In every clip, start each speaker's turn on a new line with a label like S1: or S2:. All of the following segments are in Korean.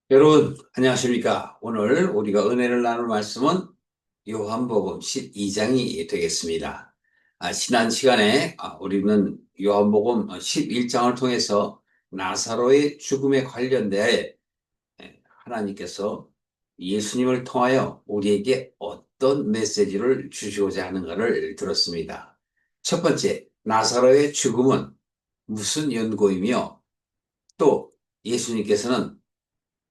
S1: 여러분, 안녕하십니까? 오늘 우리가 은혜를 나눌 말씀은 요한복음 12장이 되겠습니다. 지난 시간에 우리는 요한복음 11장을 통해서 나사로의 죽음에 관련되어 하나님께서 예수님을 통하여 우리에게 어떤 메시지를 주시고자 하는가를 들었습니다. 첫 번째, 나사로의 죽음은 무슨 연고이며 또 예수님께서는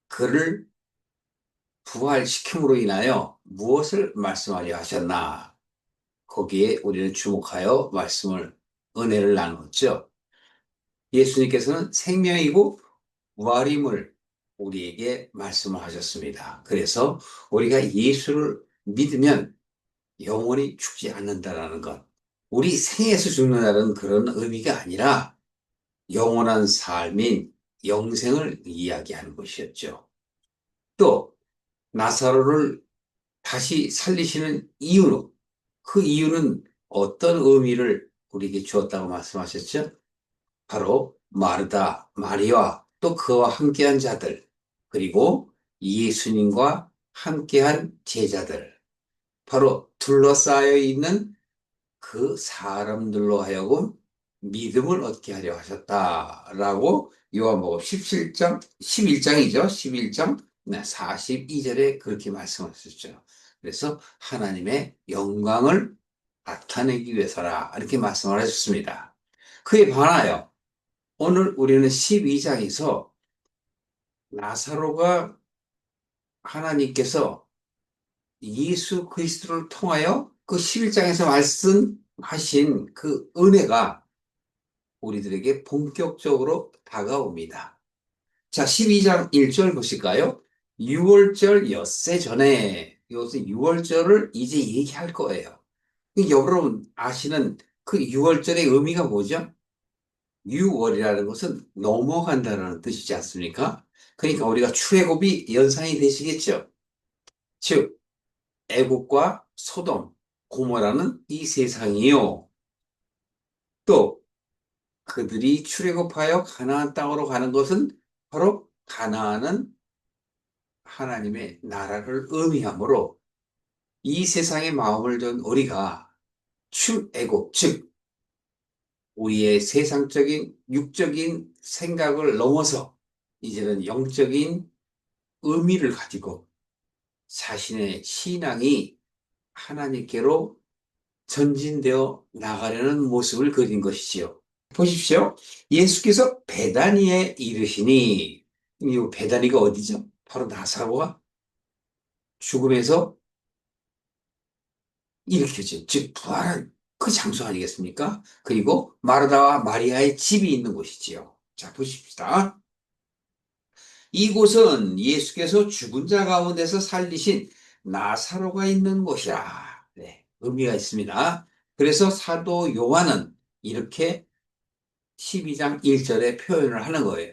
S1: 그를 부활시킴으로 인하여 무엇을 말씀하려 하셨나? 거기에 우리는 주목하여 은혜를 나누었죠. 예수님께서는 생명이고 부활임을 우리에게 말씀을 하셨습니다. 그래서 우리가 예수를 믿으면 영원히 죽지 않는다라는 것. 우리 생에서 죽는다는 그런 의미가 아니라 영원한 삶인 영생을 이야기하는 것이었죠. 또 나사로를 다시 살리시는 이유로 그 이유는 어떤 의미를 우리에게 주었다고 말씀하셨죠? 바로 마르다, 마리아, 또 그와 함께한 자들, 그리고 예수님과 함께한 제자들, 바로 둘러싸여 있는 그 사람들로 하여금 믿음을 얻게 하려 하셨다라고 요한복음 17장, 11장이죠. 11장 42절에 그렇게 말씀하셨죠. 그래서 하나님의 영광을 나타내기 위해서라 이렇게 말씀을 하셨습니다. 그에 반하여 오늘 우리는 12장에서 나사로가 하나님께서 예수 그리스도를 통하여 그 11장에서 말씀하신 그 은혜가 우리들에게 본격적으로 다가옵니다. 자, 12장 1절 보실까요? 6월절 엿새 전에, 이것은 6월절을 이제 얘기할 거예요. 여러분 아시는 그 6월절의 의미가 뭐죠? 6월이라는 것은 넘어간다는 뜻이지 않습니까? 그러니까 우리가 출애굽이 연상이 되시겠죠? 즉, 애굽과 소돔, 고모라는 이 세상이요. 또 그들이 출애굽하여 가나안 땅으로 가는 것은 바로 가나안은 하나님의 나라를 의미하므로 이 세상의 마음을 든 우리가 출애굽, 즉 우리의 세상적인 육적인 생각을 넘어서 이제는 영적인 의미를 가지고 자신의 신앙이 하나님께로 전진되어 나가려는 모습을 그린 것이지요. 보십시오. 예수께서 베다니에 이르시니, 이 베다니가 어디죠? 바로 나사로가 죽음에서 일으켜진, 즉 부활한 그 장소 아니겠습니까? 그리고 마르다와 마리아의 집이 있는 곳이지요. 자, 보십시다. 이곳은 예수께서 죽은 자 가운데서 살리신 나사로가 있는 곳이라. 네, 의미가 있습니다. 그래서 사도 요한은 이렇게 12장 1절에 표현을 하는 거예요.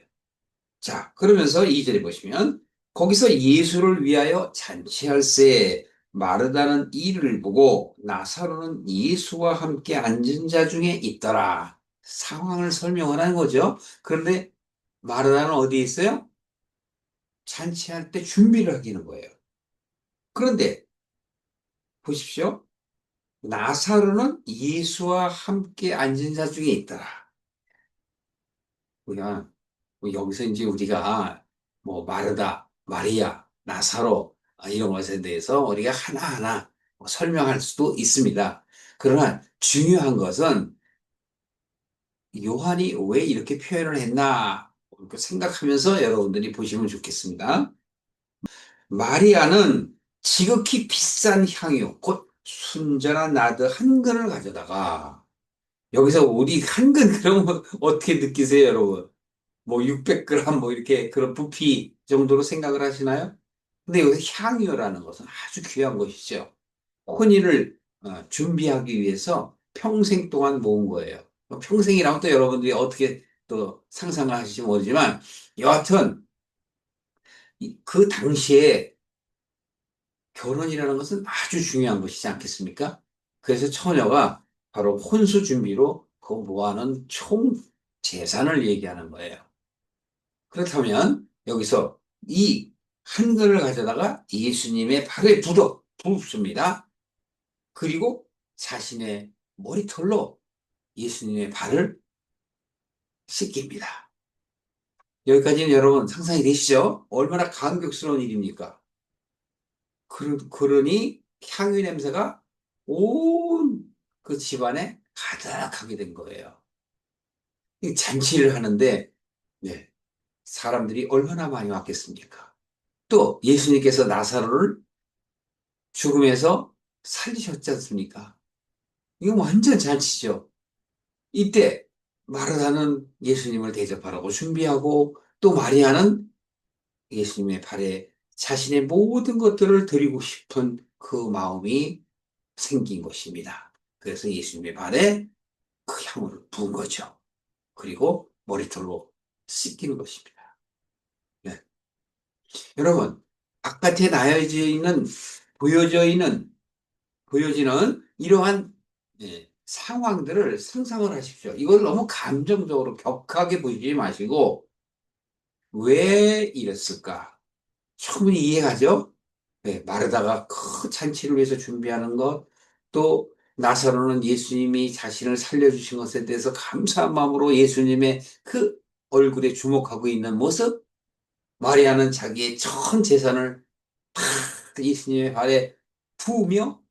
S1: 자, 그러면서 2절에 보시면 거기서 예수를 위하여 잔치할새 마르다는 이를 보고 나사로는 예수와 함께 앉은 자 중에 있더라. 상황을 설명을 하는 거죠. 그런데 마르다는 어디에 있어요? 잔치할 때 준비를 하기는 거예요. 그런데 보십시오. 나사로는 예수와 함께 앉은 자 중에 있더라. 그냥 여기서 이제 우리가 뭐 마르다, 마리아, 나사로 이런 것에 대해서 우리가 하나하나 설명할 수도 있습니다. 그러나 중요한 것은 요한이 왜 이렇게 표현을 했나 생각하면서 여러분들이 보시면 좋겠습니다. 마리아는 지극히 비싼 향유, 곧 순전한 나드 한 근을 가져다가 여기서 우리 한 근 그러면 어떻게 느끼세요, 여러분? 뭐 600g 뭐 이렇게 그런 부피 정도로 생각을 하시나요? 근데 여기서 향유라는 것은 아주 귀한 것이죠. 혼인을 준비하기 위해서 평생 동안 모은 거예요. 뭐 평생이라면 또 여러분들이 어떻게 또 상상을 하실지 모르지만 여하튼 그 당시에 결혼이라는 것은 아주 중요한 것이지 않겠습니까? 그래서 처녀가 바로 혼수 준비로 그 모아놓은 총 재산을 얘기하는 거예요. 그렇다면 여기서 이 한 그릇을 가져다가 예수님의 발에 붓습니다. 그리고 자신의 머리털로 예수님의 발을 씻깁니다. 여기까지는 여러분 상상이 되시죠? 얼마나 감격스러운 일입니까? 그러니 향유 냄새가 온 그 집안에 가득하게 된 거예요. 이 잔치를 하는데, 네, 사람들이 얼마나 많이 왔겠습니까? 또 예수님께서 나사로를 죽음에서 살리셨지 않습니까? 이거 완전 잔치죠. 이때 마르다는 예수님을 대접하라고 준비하고 또 마리아는 예수님의 발에 자신의 모든 것들을 드리고 싶은 그 마음이 생긴 것입니다. 그래서 예수님의 발에 그 향을 부은 거죠. 그리고 머리털로 씻기는 것입니다. 네. 여러분, 바깥에 보여져 있는, 보여지는 이러한 상황들을 상상을 하십시오. 이걸 너무 감정적으로 격하게 보지 마시고, 왜 이랬을까? 충분히 이해가죠? 네, 마르다가 큰 잔치를 위해서 준비하는 것, 또 나사로는 예수님이 자신을 살려주신 것에 대해서 감사한 마음으로 예수님의 그 얼굴에 주목하고 있는 모습, 마리아는 자기의 전 재산을 탁 예수님의 발에 부으며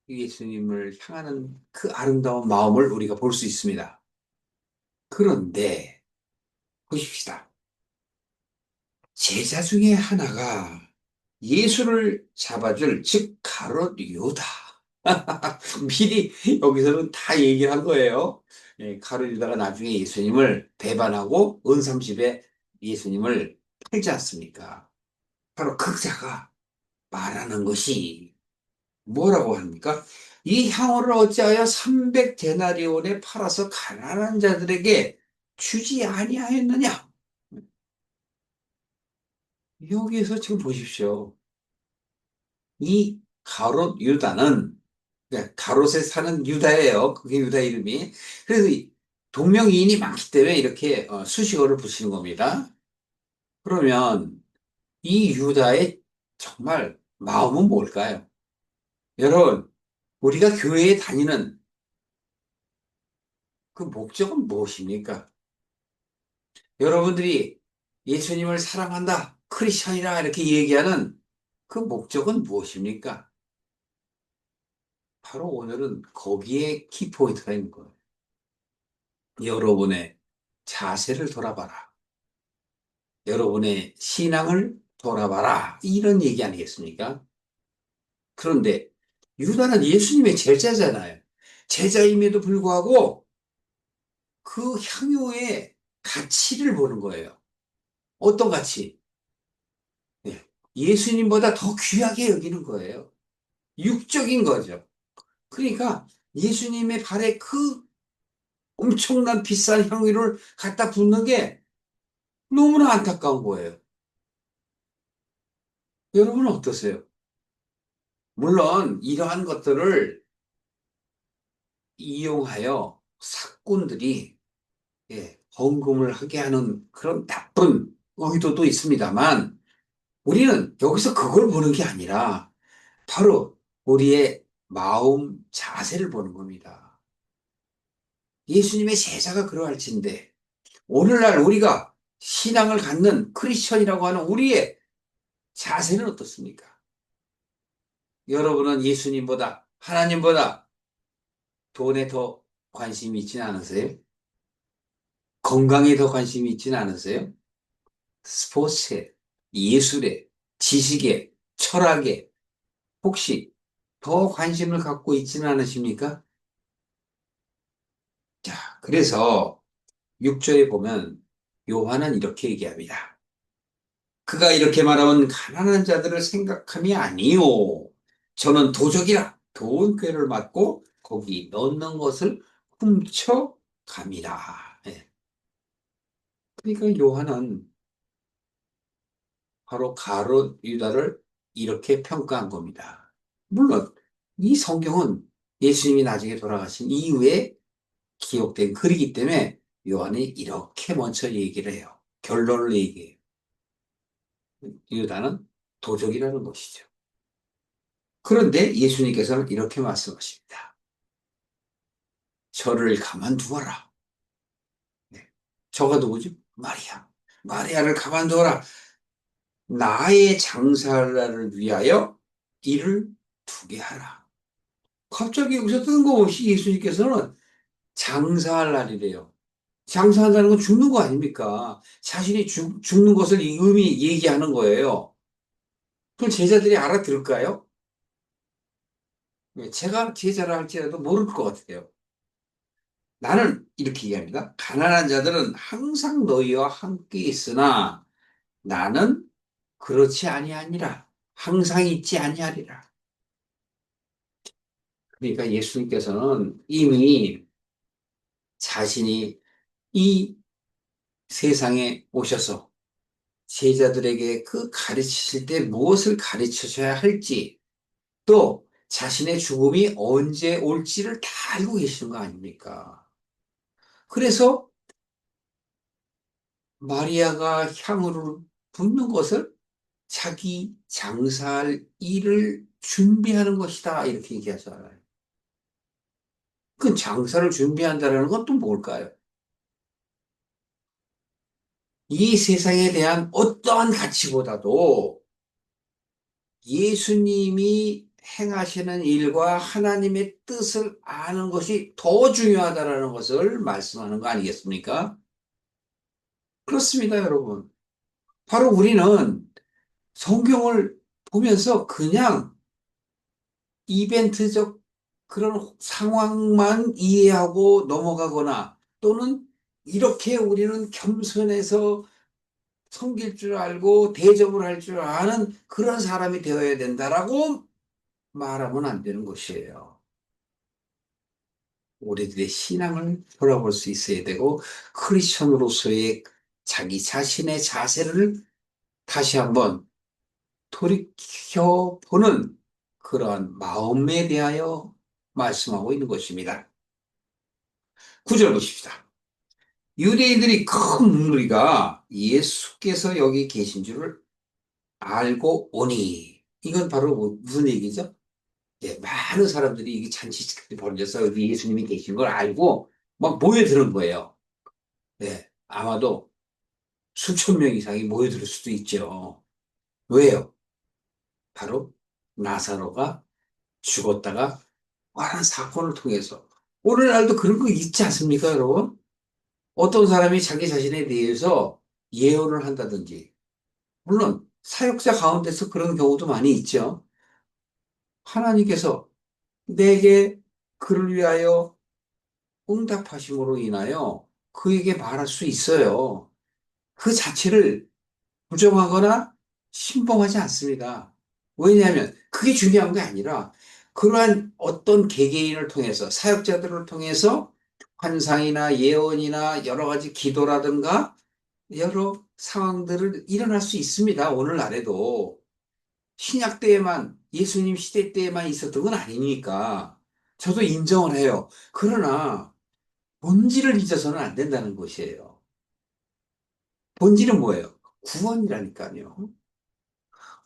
S1: 예수님을 향하는 그 아름다운 마음을 우리가 볼 수 있습니다. 그런데 보십시다. 제자 중에 하나가 예수를 잡아줄, 즉 가롯 유다. 미리 여기서는 다 얘기를 한 거예요. 가롯 유다가 나중에 예수님을 배반하고 은삼십에 예수님을 팔지 않습니까? 바로 그 자가 말하는 것이 뭐라고 합니까? 이 향후를 어찌하여 300데나리온에 팔아서 가난한 자들에게 주지 아니하였느냐? 여기에서 지금 보십시오. 이 가롯 유다는 가롯에 사는 유다예요. 그게 유다 이름이. 그래서 동명이인이 많기 때문에 이렇게 수식어를 붙이는 겁니다. 그러면 이 유다의 정말 마음은 뭘까요? 여러분, 우리가 교회에 다니는 그 목적은 무엇입니까? 여러분들이 예수님을 사랑한다, 크리스천이라 이렇게 얘기하는 그 목적은 무엇입니까? 바로 오늘은 거기에 키포인트가 있는 거예요. 여러분의 자세를 돌아봐라. 여러분의 신앙을 돌아봐라. 이런 얘기 아니겠습니까? 그런데 유다는 예수님의 제자잖아요. 제자임에도 불구하고 그 향유의 가치를 보는 거예요. 어떤 가치? 네. 예수님보다 더 귀하게 여기는 거예요. 육적인 거죠. 그러니까 예수님의 발에 그 엄청난 비싼 향유를 갖다 붓는 게 너무나 안타까운 거예요. 여러분은 어떠세요? 물론 이러한 것들을 이용하여 사꾼들이 헌금을 하게 하는 그런 나쁜 의도도 있습니다만 우리는 여기서 그걸 보는 게 아니라 바로 우리의 마음 자세를 보는 겁니다. 예수님의 제자가 그러할진데 오늘날 우리가 신앙을 갖는 크리스천이라고 하는 우리의 자세는 어떻습니까? 여러분은 예수님보다 하나님보다 돈에 더 관심이 있지는 않으세요? 건강에 더 관심이 있지는 않으세요? 스포츠에, 예술에, 지식에, 철학에 혹시 더 관심을 갖고 있지는 않으십니까? 자, 그래서 6절에 보면 요한은 이렇게 얘기합니다. 그가 이렇게 말하면 가난한 자들을 생각함이 아니요. 저는 도적이라 돈 꾀를 맞고 거기 넣는 것을 훔쳐갑니다. 예. 그러니까 요한은 바로 가롯 유다를 이렇게 평가한 겁니다. 물론 이 성경은 예수님이 나중에 돌아가신 이후에 기록된 글이기 때문에 요한이 이렇게 먼저 얘기를 해요. 결론을 얘기해요. 유다는 도적이라는 것이죠. 그런데 예수님께서는 이렇게 말씀하십니다. 저를 가만두어라. 네. 저가 누구죠? 마리아. 마리아를 가만두어라. 나의 장사를 위하여 이를 두게 하라. 갑자기 여기서 뜬금없이 예수님께서는 장사할 날이래요. 장사한다는 건 죽는 거 아닙니까? 자신이 죽는 것을 이 의미 얘기하는 거예요. 그걸 제자들이 알아들을까요? 제가 제자라 할지라도 모를 것 같아요. 나는 이렇게 얘기합니다. 가난한 자들은 항상 너희와 함께 있으나 나는 그렇지 아니하니라. 항상 있지 아니하리라. 그러니까 예수님께서는 이미 자신이 이 세상에 오셔서 제자들에게 그 가르치실 때 무엇을 가르치셔야 할지 또 자신의 죽음이 언제 올지를 다 알고 계시는 거 아닙니까? 그래서 마리아가 향유를 붓는 것을 자기 장사할 일을 준비하는 것이다. 이렇게 얘기하잖아요. 그 장사를 준비한다는 건 또 뭘까요? 이 세상에 대한 어떠한 가치보다도 예수님이 행하시는 일과 하나님의 뜻을 아는 것이 더 중요하다는 것을 말씀하는 거 아니겠습니까? 그렇습니다, 여러분. 바로 우리는 성경을 보면서 그냥 이벤트적 그런 상황만 이해하고 넘어가거나 또는 이렇게 우리는 겸손해서 섬길 줄 알고 대접을 할 줄 아는 그런 사람이 되어야 된다라고 말하면 안 되는 것이에요. 우리들의 신앙을 돌아볼 수 있어야 되고 크리스천으로서의 자기 자신의 자세를 다시 한번 돌이켜보는 그러한 마음에 대하여 말씀하고 있는 것입니다. 9절 보십시다. 유대인들이 큰 무리가 예수께서 여기 계신 줄을 알고 오니 이건 바로 무슨 얘기죠? 예, 많은 사람들이 이게 잔치들이 벌려서 여기 예수님이 계신 걸 알고 막 모여드는 거예요. 네, 아마도 수천 명 이상이 모여들 수도 있죠. 왜요? 바로 나사로가 죽었다가 부활한 사건을 통해서 오늘날도 그런 거 있지 않습니까, 여러분? 어떤 사람이 자기 자신에 대해서 예언을 한다든지 물론 사역자 가운데서 그런 경우도 많이 있죠. 하나님께서 내게 그를 위하여 응답하심으로 인하여 그에게 말할 수 있어요. 그 자체를 부정하거나 신봉하지 않습니다. 왜냐하면 그게 중요한 게 아니라 그러한 어떤 개개인을 통해서 사역자들을 통해서 환상이나 예언이나 여러 가지 기도라든가 여러 상황들을 일어날 수 있습니다. 오늘날에도 신약 때에만 예수님 시대 때에만 있었던 건 아니니까 저도 인정을 해요. 그러나 본질을 잊어서는 안 된다는 것이에요. 본질은 뭐예요? 구원이라니까요.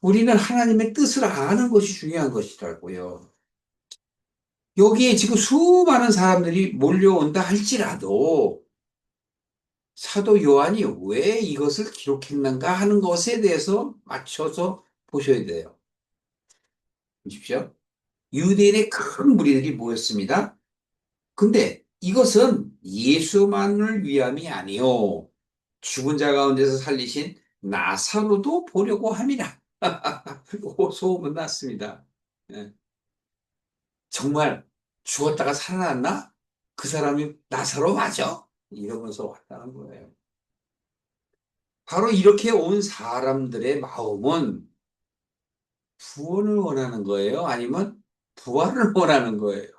S1: 우리는 하나님의 뜻을 아는 것이 중요한 것이라고요. 여기에 지금 수많은 사람들이 몰려온다 할지라도 사도 요한이 왜 이것을 기록했는가 하는 것에 대해서 맞춰서 보셔야 돼요. 보십시오. 유대인의 큰 무리들이 모였습니다. 근데 이것은 예수만을 위함이 아니요. 죽은 자 가운데서 살리신 나사로도 보려고 함이라. 소문이 났습니다. 예. 정말 죽었다가 살아났나? 그 사람이 나사로 맞아? 이러면서 왔다는 거예요. 바로 이렇게 온 사람들의 마음은 구원을 원하는 거예요? 아니면 부활을 원하는 거예요?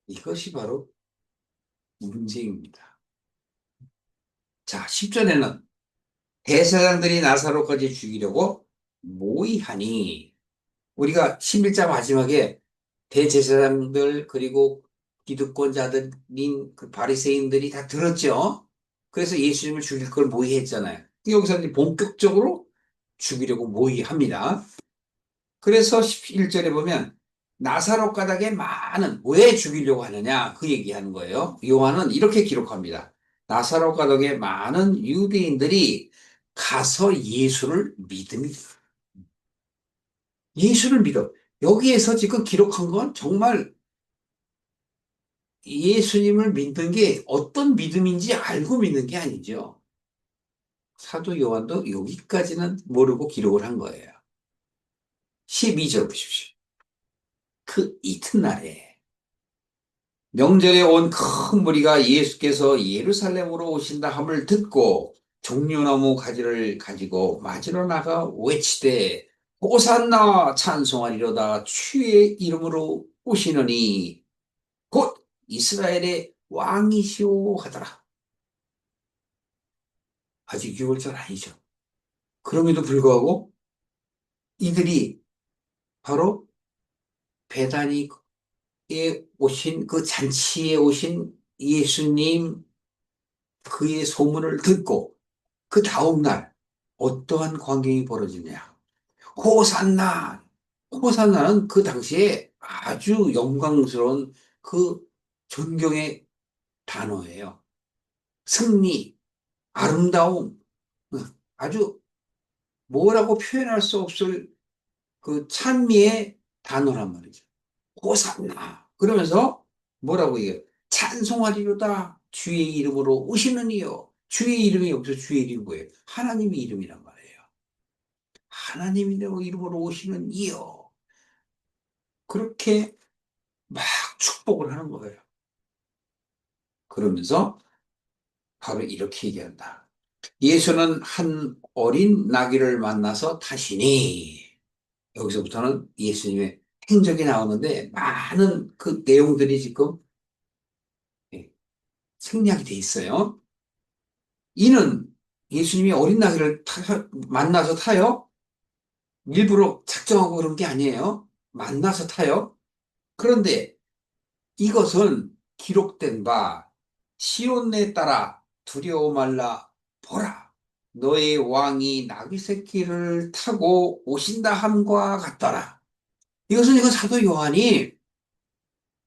S1: 이것이 바로 문제입니다. 자, 10절에는 대제사장들이 나사로까지 죽이려고 모의하니 우리가 11장 마지막에 대제사장들 그리고 기득권자들인 그 바리새인들이 다 들었죠. 그래서 예수님을 죽일 걸 모의했잖아요. 여기서 이제 본격적으로 죽이려고 모의합니다. 그래서 11절에 보면 나사로 가닥에 많은 왜 죽이려고 하느냐 그 얘기하는 거예요. 요한은 이렇게 기록합니다. 나사로 가닥에 많은 유대인들이 가서 예수를 믿습니다. 예수를 믿어. 여기에서 지금 기록한 건 정말 예수님을 믿는 게 어떤 믿음인지 알고 믿는 게 아니죠. 사도 요한도 여기까지는 모르고 기록을 한 거예요. 12절 보십시오. 그 이튿날에 명절에 온 큰 무리가 예수께서 예루살렘으로 오신다 함을 듣고 종려나무 가지를 가지고 맞으러 나가 외치되 호산나 찬송하리로다 주의 이름으로 오시느니 곧 이스라엘의 왕이시오 하더라. 아직 6월절 아니죠. 그럼에도 불구하고 이들이 바로 베다니에 오신 그 잔치에 오신 예수님 그의 소문을 듣고 그 다음날 어떠한 광경이 벌어지냐. 호산나. 호산나는 그 당시에 아주 영광스러운 그 존경의 단어예요. 승리, 아름다움, 아주 뭐라고 표현할 수 없을 그 찬미의 단어란 말이죠. 호산나. 그러면서 뭐라고 얘기해요? 찬송하리로다. 주의 이름으로 오시는 이요. 주의 이름이 여기서 주의 이름이 뭐예요? 하나님의 이름이란 말이에요. 하나님의 이름으로 오시는 이요. 그렇게 막 축복을 하는 거예요. 그러면서 바로 이렇게 얘기한다. 예수는 한 어린 나귀를 만나서 타시니 여기서부터는 예수님의 행적이 나오는데 많은 그 내용들이 지금 예, 생략이 돼 있어요. 이는 예수님이 어린 나귀를 만나서 타요. 일부러 작정하고 그런 게 아니에요. 만나서 타요. 그런데 이것은 기록된 바 시온에 따라 두려워 말라 보라 너의 왕이 나귀 새끼를 타고 오신다 함과 같더라. 이것은 사도 요한이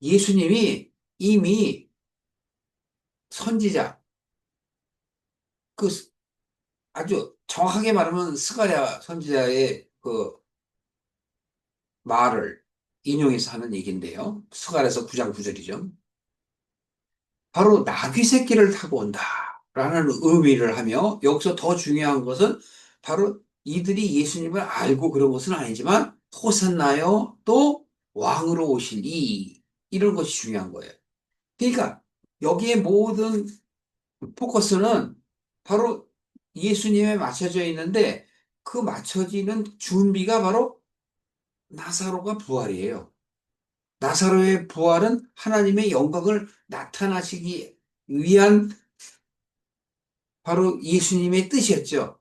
S1: 예수님이 이미 선지자 그 아주 정확하게 말하면 스가랴 선지자의 그 말을 인용해서 하는 얘기인데요. 스가랴서 9장 9절이죠. 바로 나귀 새끼를 타고 온다라는 의미를 하며 여기서 더 중요한 것은 바로 이들이 예수님을 알고 그런 것은 아니지만 호산나요 또 왕으로 오실 이런 것이 중요한 거예요. 그러니까 여기에 모든 포커스는 바로 예수님에 맞춰져 있는데 그 맞춰지는 준비가 바로 나사로가 부활이에요. 나사로의 부활은 하나님의 영광을 나타나시기 위한 바로 예수님의 뜻이었죠.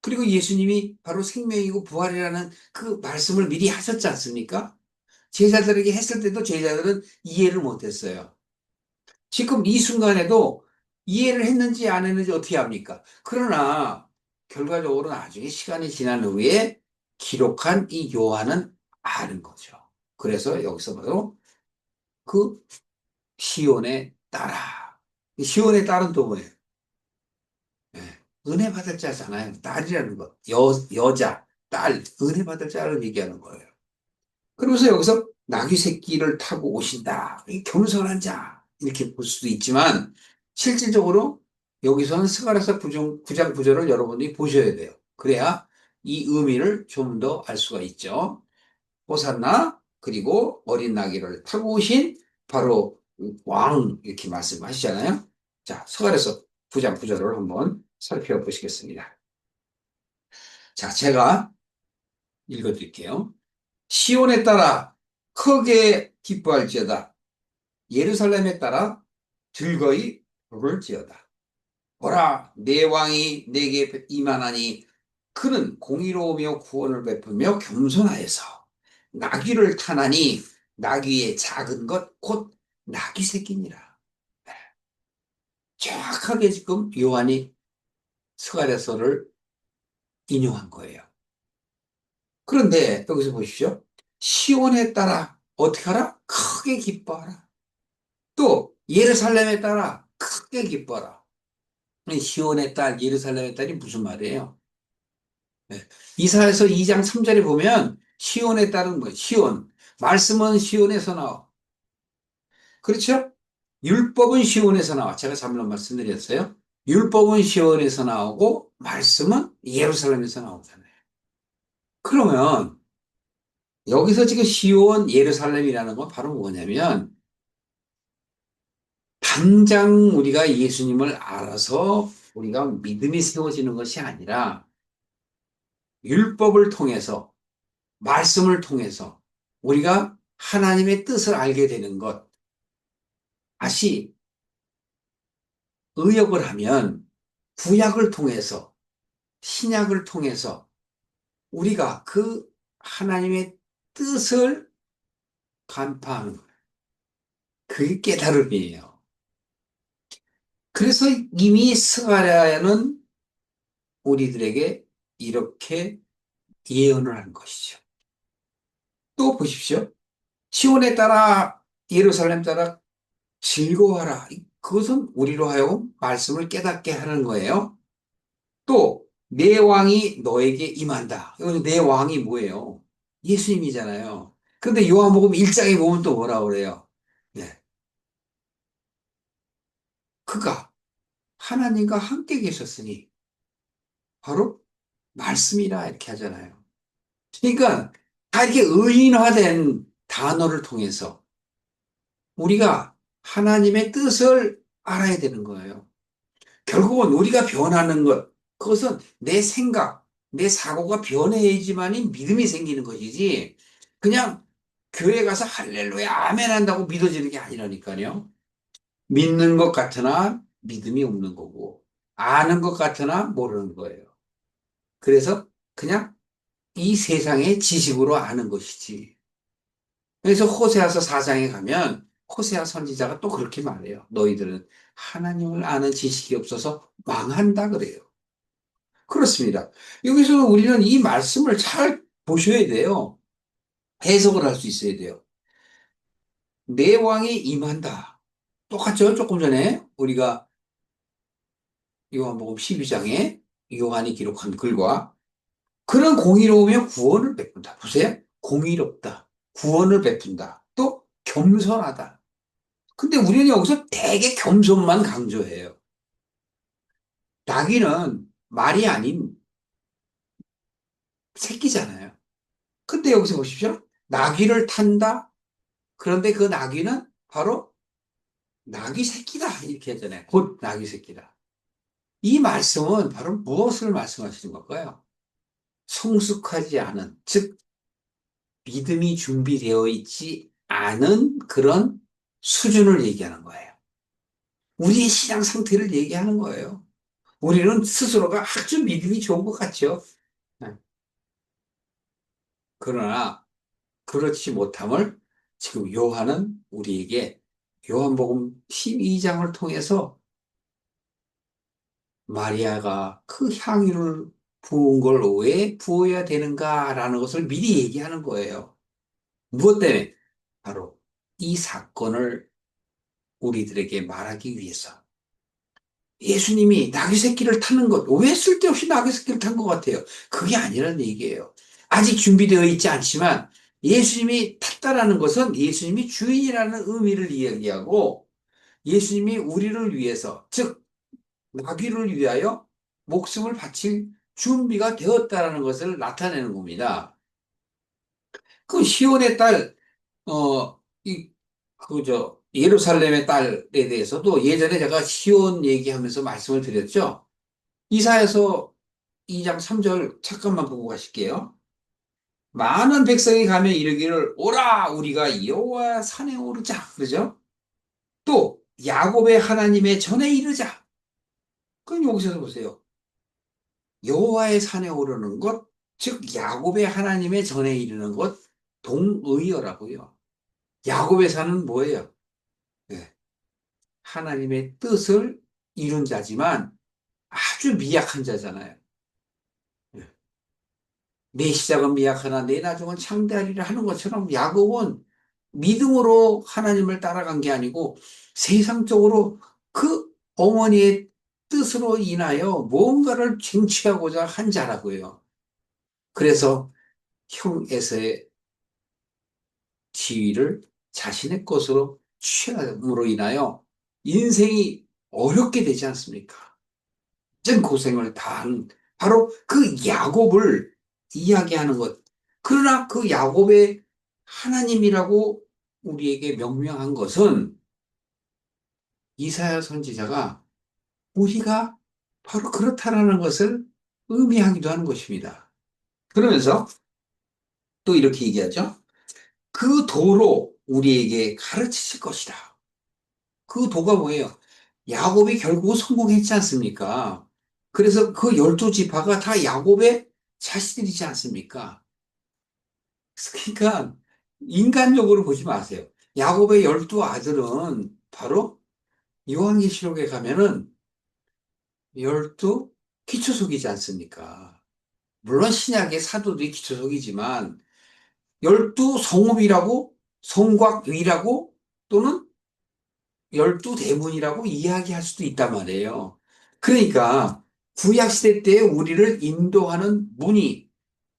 S1: 그리고 예수님이 바로 생명이고 부활이라는 그 말씀을 미리 하셨지 않습니까? 제자들에게 했을 때도 제자들은 이해를 못했어요. 지금 이 순간에도 이해를 했는지 안 했는지 어떻게 합니까? 그러나 결과적으로 나중에 시간이 지난 후에 기록한 이 요한은 아는 거죠. 그래서 여기서 바로 그 시온의 딸아. 시온의 딸은 또 뭐예요? 예, 은혜 받을 자잖아요. 딸이라는 거. 여자, 딸, 은혜 받을 자를 얘기하는 거예요. 그러면서 여기서 나귀 새끼를 타고 오신다. 이 겸손한 자. 이렇게 볼 수도 있지만, 실질적으로 여기서는 스가랴서 9장 9절을 여러분들이 보셔야 돼요. 그래야 이 의미를 좀 더 알 수가 있죠. 호산나, 그리고 어린 나귀를 타고 오신 바로 왕, 이렇게 말씀하시잖아요. 자, 스가랴서 9장 9절을 한번 살펴보시겠습니다. 자, 제가 읽어드릴게요. 시온에 따라 크게 기뻐할지어다. 예루살렘에 따라 즐거이 부를지어다. 보라, 내 왕이 내게 임하나니 그는 공의로우며 구원을 베풀며 겸손하여서 나귀를 타나니 나귀의 작은 것 곧 나귀 새끼니라. 정확하게 지금 요한이 스가랴서를 인용한 거예요. 그런데 여기서 보십시오. 시온에 따라 어떻게 하라? 크게 기뻐하라. 또 예루살렘에 따라 크게 기뻐하라. 시온의 딸, 예루살렘의 딸이 무슨 말이에요? 네. 이사야서 2장 3절에 보면 시온의 딸은 뭐 시온. 말씀은 시온에서 나와. 그렇죠? 율법은 시온에서 나와. 제가 잘못 말씀드렸어요. 율법은 시온에서 나오고 말씀은 예루살렘에서 나오잖아요. 그러면 여기서 지금 시온 예루살렘이라는 건 바로 뭐냐면 당장 우리가 예수님을 알아서 우리가 믿음이 세워지는 것이 아니라 율법을 통해서 말씀을 통해서 우리가 하나님의 뜻을 알게 되는 것, 다시 의역을 하면 구약을 통해서 신약을 통해서 우리가 그 하나님의 뜻을 간파하는 거예요. 그게 깨달음이에요. 그래서 이미 스가랴는 우리들에게 이렇게 예언을 한 것이죠. 또 보십시오. 시온에 따라 예루살렘 따라 즐거워하라. 그것은 우리로 하여금 말씀을 깨닫게 하는 거예요. 또 내 왕이 너에게 임한다. 이건 내 왕이 뭐예요? 예수님이잖아요. 근데 요한복음 1장에 보면 또 뭐라 그래요? 네. 그가 하나님과 함께 계셨으니 바로 말씀이라 이렇게 하잖아요. 그러니까 다 이렇게 의인화된 단어를 통해서 우리가 하나님의 뜻을 알아야 되는 거예요. 결국은 우리가 변하는 것, 그것은 내 생각, 내 사고가 변해야지만이 믿음이 생기는 것이지, 그냥 교회 가서 할렐루야, 아멘 한다고 믿어지는 게 아니라니까요. 믿는 것 같으나 믿음이 없는 거고, 아는 것 같으나 모르는 거예요. 그래서 그냥 이 세상의 지식으로 아는 것이지. 그래서 호세아서 4장에 가면 호세아 선지자가 또 그렇게 말해요. 너희들은 하나님을 아는 지식이 없어서 망한다 그래요. 그렇습니다. 여기서 우리는 이 말씀을 잘 보셔야 돼요. 해석을 할 수 있어야 돼요. 내 왕이 임한다. 똑같죠? 조금 전에 우리가 요한복음 12장에 요한이 기록한 글과 그런 공의로우면 구원을 베푼다. 보세요. 공의롭다. 구원을 베푼다. 또 겸손하다. 근데 우리는 여기서 되게 겸손만 강조해요. 나귀는 말이 아닌 새끼잖아요. 근데 여기서 보십시오. 나귀를 탄다? 그런데 그 나귀는 바로 나귀 새끼다. 이렇게 했잖아요. 곧 나귀 새끼다. 이 말씀은 바로 무엇을 말씀하시는 걸까요? 성숙하지 않은, 즉, 믿음이 준비되어 있지 않은 그런 수준을 얘기하는 거예요. 우리의 신앙 상태를 얘기하는 거예요. 우리는 스스로가 아주 믿음이 좋은 것 같죠. 네. 그러나 그렇지 못함을 지금 요한은 우리에게 요한복음 12장을 통해서 마리아가 그 향유를 부은 걸 왜 부어야 되는가라는 것을 미리 얘기하는 거예요. 무엇 때문에? 바로 이 사건을 우리들에게 말하기 위해서. 예수님이 나귀 새끼를 타는 것, 왜 쓸데없이 나귀 새끼를 탄 것 같아요? 그게 아니라는 얘기예요. 아직 준비되어 있지 않지만 예수님이 탔다라는 것은 예수님이 주인이라는 의미를 이야기하고 예수님이 우리를 위해서, 즉, 나귀를 위하여 목숨을 바칠 준비가 되었다라는 것을 나타내는 겁니다. 그 시온의 딸, 예루살렘의 딸에 대해서도 예전에 제가 시온 얘기하면서 말씀을 드렸죠. 이사야서 2장 3절 잠깐만 보고 가실게요. 많은 백성이 가면 이르기를 오라 우리가 여호와 산에 오르자 그러죠. 또 야곱의 하나님의 전에 이르자. 그럼 여기서 보세요. 여호와의 산에 오르는 것, 즉 야곱의 하나님의 전에 이르는 것 동의어라고요. 야곱의 산은 뭐예요? 네. 하나님의 뜻을 이룬 자지만 아주 미약한 자잖아요. 내 시작은 미약하나 내 나중은 창대하리라 하는 것처럼 야곱은 믿음으로 하나님을 따라간 게 아니고 세상적으로 그 어머니의 뜻으로 인하여 무언가를 쟁취하고자 한 자라고요. 그래서 형 에서의 지위를 자신의 것으로 취함으로 인하여 인생이 어렵게 되지 않습니까? 전 고생을 다한 바로 그 야곱을 이야기하는 것. 그러나 그 야곱의 하나님이라고 우리에게 명명한 것은 이사야 선지자가 우리가 바로 그렇다라는 것을 의미하기도 하는 것입니다. 그러면서 또 이렇게 얘기하죠. 그 도로 우리에게 가르치실 것이다. 그 도가 뭐예요? 야곱이 결국 성공했지 않습니까? 그래서 그 12지파가 다 야곱의 자식들이지 않습니까? 그러니까 인간적으로 보지 마세요. 야곱의 12아들은 바로 요한계시록에 가면은 12 기초속이지 않습니까? 물론 신약의 사도들이 기초속이지만 12성읍이라고 성곽위라고 또는 12대문이라고 이야기할 수도 있단 말이에요. 그러니까 구약시대 때 우리를 인도하는 문이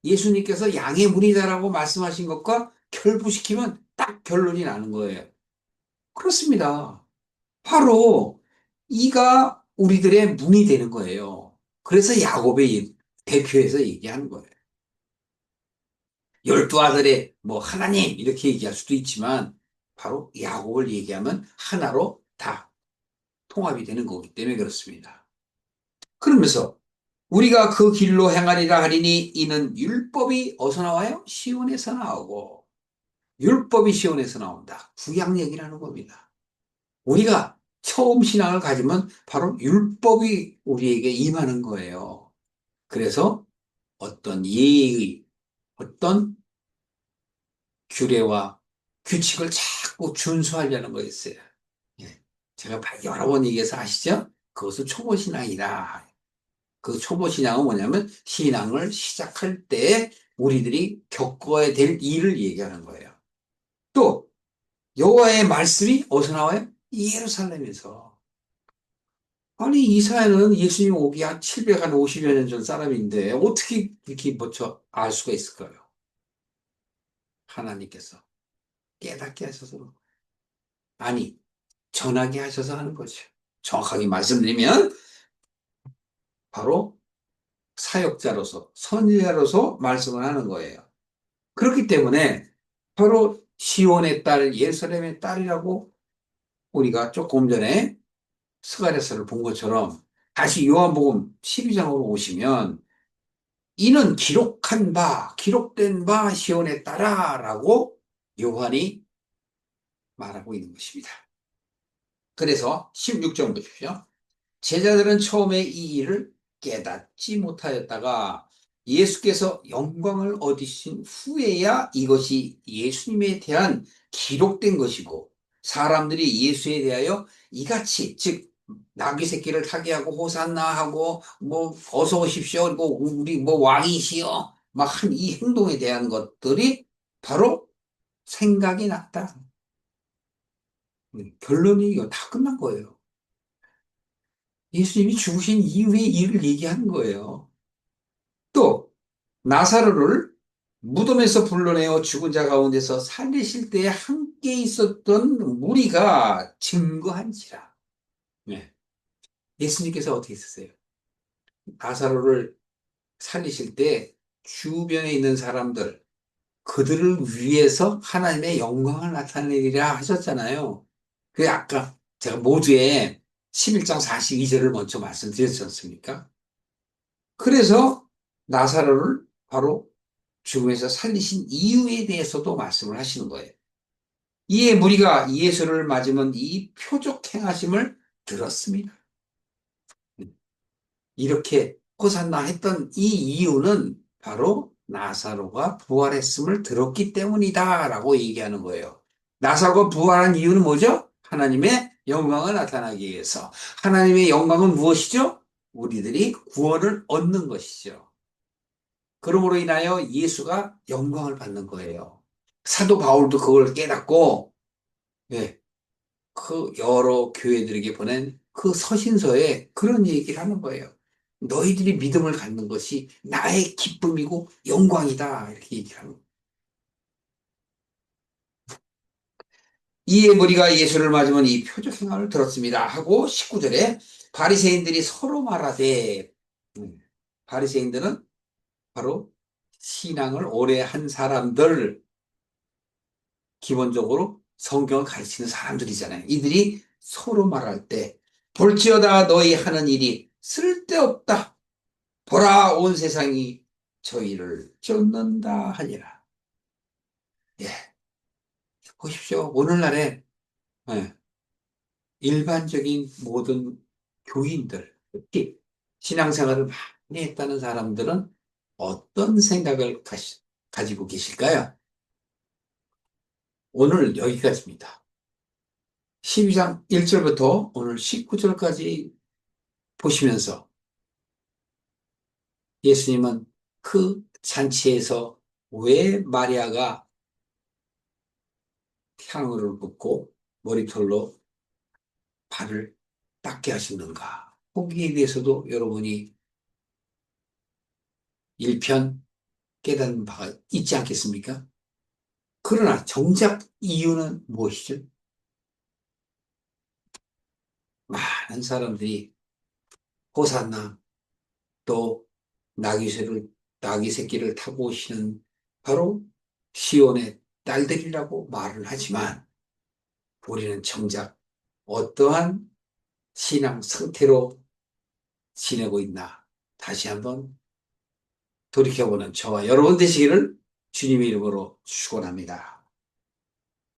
S1: 예수님께서 양의 문이다라고 말씀하신 것과 결부시키면 딱 결론이 나는 거예요. 그렇습니다. 바로 이가 우리들의 문이 되는 거예요. 그래서 야곱의 대표해서 얘기하는 거예요. 12아들의 뭐 하나님 이렇게 얘기할 수도 있지만 바로 야곱을 얘기하면 하나로 다 통합이 되는 거기 때문에 그렇습니다. 그러면서 우리가 그 길로 행하리라 하리니 이는 율법이 어디서 나와요? 시온에서 나오고 율법이 시온에서 나온다. 구약 얘기라는 겁니다. 우리가 처음 신앙을 가지면 바로 율법이 우리에게 임하는 거예요. 그래서 어떤 예의, 어떤 규례와 규칙을 자꾸 준수하려는 거였어요. 예. 제가 여러 번 얘기해서 아시죠? 그것은 초보신앙이다. 그 초보신앙은 뭐냐면 신앙을 시작할 때 우리들이 겪어야 될 일을 얘기하는 거예요. 또 여호와의 말씀이 어디서 나와요? 예루살렘에서. 아니 이스라엘은 예수님 오기 한 750여 년 전 사람인데 어떻게 이렇게 뭐저 알 수가 있을까요? 하나님께서 깨닫게 하셔서 아니 전하게 하셔서 하는 거죠. 정확하게 말씀드리면 바로 사역자로서 선지자로서 말씀을 하는 거예요. 그렇기 때문에 바로 시온의 딸 예루살렘의 딸이라고 우리가 조금 전에 스가랴서를 본 것처럼 다시 요한복음 12장으로 오시면 이는 기록된 바 시온의 딸아라고 요한이 말하고 있는 것입니다. 그래서 16절 보십시오. 제자들은 처음에 이 일을 깨닫지 못하였다가 예수께서 영광을 얻으신 후에야 이것이 예수님에 대한 기록된 것이고 사람들이 예수에 대하여 이같이 즉 나귀 새끼를 타게 하고 호산나 하고 뭐 어서 오십시오 그리고 우리 뭐 왕이시여 막 한 이 행동에 대한 것들이 바로 생각이 났다. 결론이 이거 다 끝난 거예요. 예수님이 죽으신 이후의 일을 얘기하는 거예요. 또 나사로를 무덤에서 불러내어 죽은 자 가운데서 살리실 때에 함께 있었던 무리가 증거한지라. 네. 예수님께서 어떻게 했었어요? 나사로를 살리실 때 주변에 있는 사람들, 그들을 위해서 하나님의 영광을 나타내리라 하셨잖아요. 그 아까 제가 모두의 11장 42절을 먼저 말씀드렸지 않습니까? 그래서 나사로를 바로 죽음에서 살리신 이유에 대해서도 말씀을 하시는 거예요. 이에 무리가 예수를 맞으면 이 표적 행하심을 들었습니다. 이렇게 호산나 했던 이 이유는 바로 나사로가 부활했음을 들었기 때문이다라고 얘기하는 거예요. 나사로가 부활한 이유는 뭐죠? 하나님의 영광을 나타나기 위해서. 하나님의 영광은 무엇이죠? 우리들이 구원을 얻는 것이죠. 그러므로 인하여 예수가 영광을 받는 거예요. 사도 바울도 그걸 깨닫고, 예, 그 여러 교회들에게 보낸 그 서신서에 그런 얘기를 하는 거예요. 너희들이 믿음을 갖는 것이 나의 기쁨이고 영광이다. 이렇게 얘기를 하는 거예요. 이에 무리가 예수를 맞으면 이 표적 행함을 들었습니다. 하고 19절에 바리새인들이 서로 말하되, 바리새인들은 바로 신앙을 오래 한 사람들, 기본적으로 성경을 가르치는 사람들이잖아요. 이들이 서로 말할 때 볼지어다 너희 하는 일이 쓸데없다. 보라 온 세상이 저희를 쫓는다 하니라. 예, 보십시오. 오늘날에 예, 일반적인 모든 교인들, 특히 신앙생활을 많이 했다는 사람들은 어떤 생각을 가지고 계실까요? 오늘 여기까지입니다. 12장 1절부터 오늘 19절까지 보시면서 예수님은 그 잔치에서 왜 마리아가 향유를 붓고 머리털로 발을 닦게 하시는가? 거기에 대해서도 여러분이 일편 깨닫는 바가 있지 않겠습니까? 그러나 정작 이유는 무엇이죠? 많은 사람들이 호산나 또 나귀새를 나귀 새끼를 타고 오시는 바로 시온의 딸들이라고 말을 하지만 우리는 정작 어떠한 신앙 상태로 지내고 있나 다시 한번 돌이켜보는 저와 여러분 되시기를 주님의 이름으로 축원합니다.